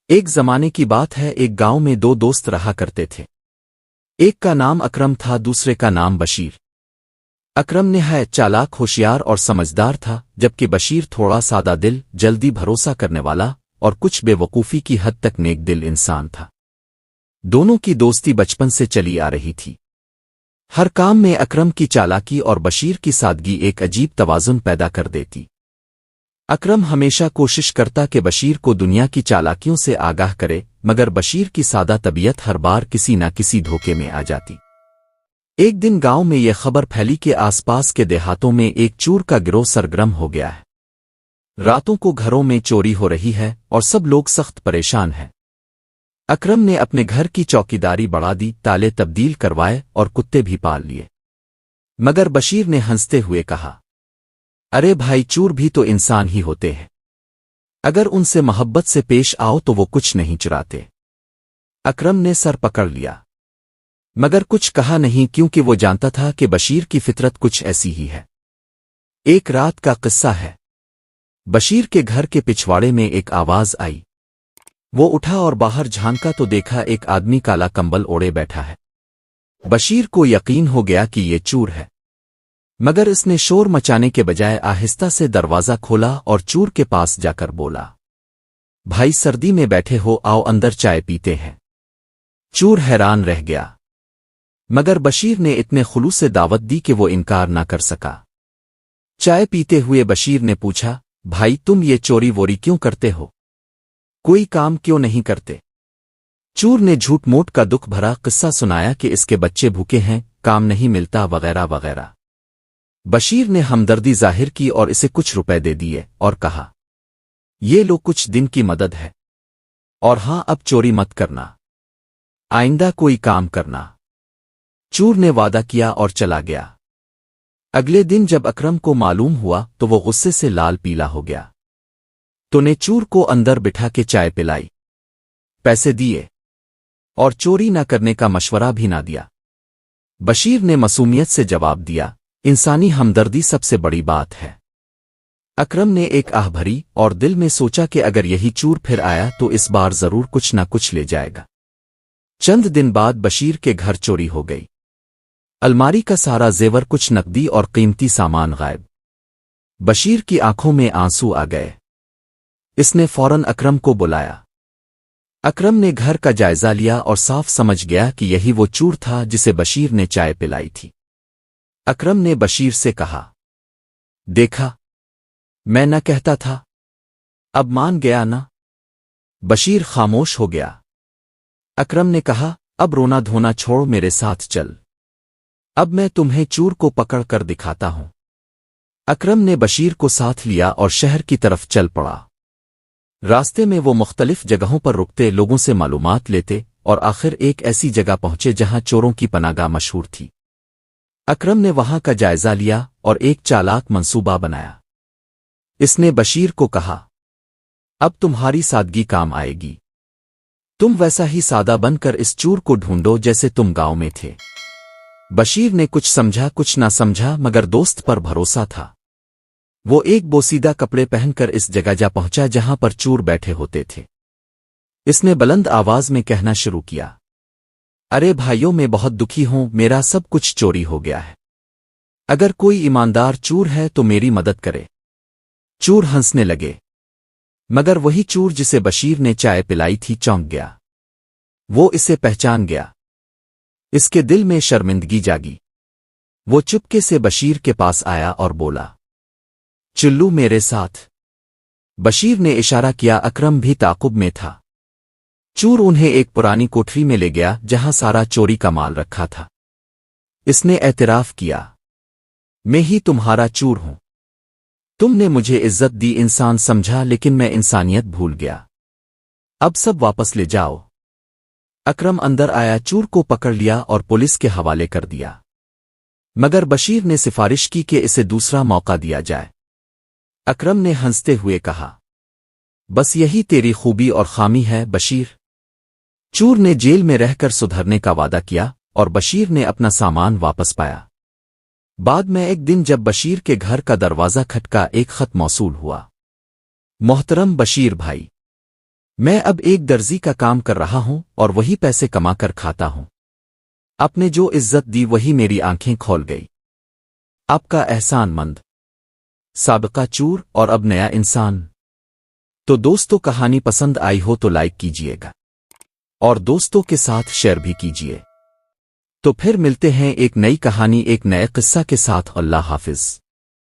ایک زمانے کی بات ہے، ایک گاؤں میں دو دوست رہا کرتے تھے۔ ایک کا نام اکرم تھا، دوسرے کا نام بشیر۔ اکرم نہایت چالاک، ہوشیار اور سمجھدار تھا، جبکہ بشیر تھوڑا سادہ دل، جلدی بھروسہ کرنے والا اور کچھ بے وقوفی کی حد تک نیک دل انسان تھا۔ دونوں کی دوستی بچپن سے چلی آ رہی تھی۔ ہر کام میں اکرم کی چالاکی اور بشیر کی سادگی ایک عجیب توازن پیدا کر دیتی۔ اکرم ہمیشہ کوشش کرتا کہ بشیر کو دنیا کی چالاکیوں سے آگاہ کرے، مگر بشیر کی سادہ طبیعت ہر بار کسی نہ کسی دھوکے میں آ جاتی۔ ایک دن گاؤں میں یہ خبر پھیلی کہ آس پاس کے دیہاتوں میں ایک چور کا گروہ سرگرم ہو گیا ہے۔ راتوں کو گھروں میں چوری ہو رہی ہے اور سب لوگ سخت پریشان ہیں۔ اکرم نے اپنے گھر کی چوکیداری بڑھا دی، تالے تبدیل کروائے اور کتے بھی پال لیے۔ مگر بشیر نے ہنستے ہوئے کہا، ارے بھائی، چور بھی تو انسان ہی ہوتے ہیں، اگر ان سے محبت سے پیش آؤ تو وہ کچھ نہیں چراتے۔ اکرم نے سر پکڑ لیا، مگر کچھ کہا نہیں، کیونکہ وہ جانتا تھا کہ بشیر کی فطرت کچھ ایسی ہی ہے۔ ایک رات کا قصہ ہے۔ بشیر کے گھر کے پچھواڑے میں ایک آواز آئی۔ وہ اٹھا اور باہر جھانکا تو دیکھا ایک آدمی کالا کمبل اوڑے بیٹھا ہے۔ بشیر کو یقین ہو گیا کہ یہ چور ہے، مگر اس نے شور مچانے کے بجائے آہستہ سے دروازہ کھولا اور چور کے پاس جا کر بولا، بھائی سردی میں بیٹھے ہو، آؤ اندر چائے پیتے ہیں۔ چور حیران رہ گیا، مگر بشیر نے اتنے خلوص سے دعوت دی کہ وہ انکار نہ کر سکا۔ چائے پیتے ہوئے بشیر نے پوچھا، بھائی تم یہ چوری ووری کیوں کرتے ہو؟ کوئی کام کیوں نہیں کرتے؟ چور نے جھوٹ موٹ کا دکھ بھرا قصہ سنایا کہ اس کے بچے بھوکے ہیں، کام نہیں ملتا، وغیرہ وغیرہ۔ بشیر نے ہمدردی ظاہر کی اور اسے کچھ روپے دے دیے اور کہا، یہ لو، کچھ دن کی مدد ہے، اور ہاں اب چوری مت کرنا، آئندہ کوئی کام کرنا۔ چور نے وعدہ کیا اور چلا گیا۔ اگلے دن جب اکرم کو معلوم ہوا تو وہ غصے سے لال پیلا ہو گیا۔ تو نے چور کو اندر بٹھا کے چائے پلائی، پیسے دیے اور چوری نہ کرنے کا مشورہ بھی نہ دیا۔ بشیر نے معصومیت سے جواب دیا، انسانی ہمدردی سب سے بڑی بات ہے۔ اکرم نے ایک آہ بھری اور دل میں سوچا کہ اگر یہی چور پھر آیا تو اس بار ضرور کچھ نہ کچھ لے جائے گا۔ چند دن بعد بشیر کے گھر چوری ہو گئی۔ الماری کا سارا زیور، کچھ نقدی اور قیمتی سامان غائب۔ بشیر کی آنکھوں میں آنسو آ گئے۔ اس نے فوراً اکرم کو بلایا۔ اکرم نے گھر کا جائزہ لیا اور صاف سمجھ گیا کہ یہی وہ چور تھا جسے بشیر نے چائے پلائی تھی۔ اکرم نے بشیر سے کہا، دیکھا، میں نہ کہتا تھا، اب مان گیا نا؟ بشیر خاموش ہو گیا۔ اکرم نے کہا، اب رونا دھونا چھوڑ، میرے ساتھ چل، اب میں تمہیں چور کو پکڑ کر دکھاتا ہوں۔ اکرم نے بشیر کو ساتھ لیا اور شہر کی طرف چل پڑا۔ راستے میں وہ مختلف جگہوں پر رکتے، لوگوں سے معلومات لیتے اور آخر ایک ایسی جگہ پہنچے جہاں چوروں کی پناہگاہ مشہور تھی۔ اکرم نے وہاں کا جائزہ لیا اور ایک چالاک منصوبہ بنایا۔ اس نے بشیر کو کہا، اب تمہاری سادگی کام آئے گی، تم ویسا ہی سادہ بن کر اس چور کو ڈھونڈو جیسے تم گاؤں میں تھے۔ بشیر نے کچھ سمجھا کچھ نہ سمجھا، مگر دوست پر بھروسہ تھا۔ وہ ایک بوسیدہ کپڑے پہن کر اس جگہ جا پہنچا جہاں پر چور بیٹھے ہوتے تھے۔ اس نے بلند آواز میں کہنا شروع کیا، ارے بھائیوں، میں بہت دکھی ہوں، میرا سب کچھ چوری ہو گیا ہے، اگر کوئی ایماندار چور ہے تو میری مدد کرے۔ چور ہنسنے لگے، مگر وہی چور جسے بشیر نے چائے پلائی تھی چونک گیا۔ وہ اسے پہچان گیا۔ اس کے دل میں شرمندگی جاگی۔ وہ چپکے سے بشیر کے پاس آیا اور بولا، چلو میرے ساتھ۔ بشیر نے اشارہ کیا، اکرم بھی تعاقب میں تھا۔ چور انہیں ایک پرانی کوٹری میں لے گیا جہاں سارا چوری کا مال رکھا تھا۔ اس نے اعتراف کیا، میں ہی تمہارا چور ہوں، تم نے مجھے عزت دی، انسان سمجھا، لیکن میں انسانیت بھول گیا، اب سب واپس لے جاؤ۔ اکرم اندر آیا، چور کو پکڑ لیا اور پولیس کے حوالے کر دیا، مگر بشیر نے سفارش کی کہ اسے دوسرا موقع دیا جائے۔ اکرم نے ہنستے ہوئے کہا، بس یہی تیری خوبی اور خامی ہے بشیر۔ چور نے جیل میں رہ کر سدھرنے کا وعدہ کیا اور بشیر نے اپنا سامان واپس پایا۔ بعد میں ایک دن جب بشیر کے گھر کا دروازہ کھٹکا، ایک خط موصول ہوا، محترم بشیر بھائی، میں اب ایک درزی کا کام کر رہا ہوں اور وہی پیسے کما کر کھاتا ہوں۔ آپ نے جو عزت دی وہی میری آنکھیں کھول گئی۔ آپ کا احسان مند، سابقہ چور اور اب نیا انسان۔ تو دوستو کہانی پسند آئی ہو تو لائک کیجئے گا اور دوستوں کے ساتھ شیئر بھی کیجئے۔ تو پھر ملتے ہیں ایک نئی کہانی ایک نئے قصہ کے ساتھ۔ اللہ حافظ۔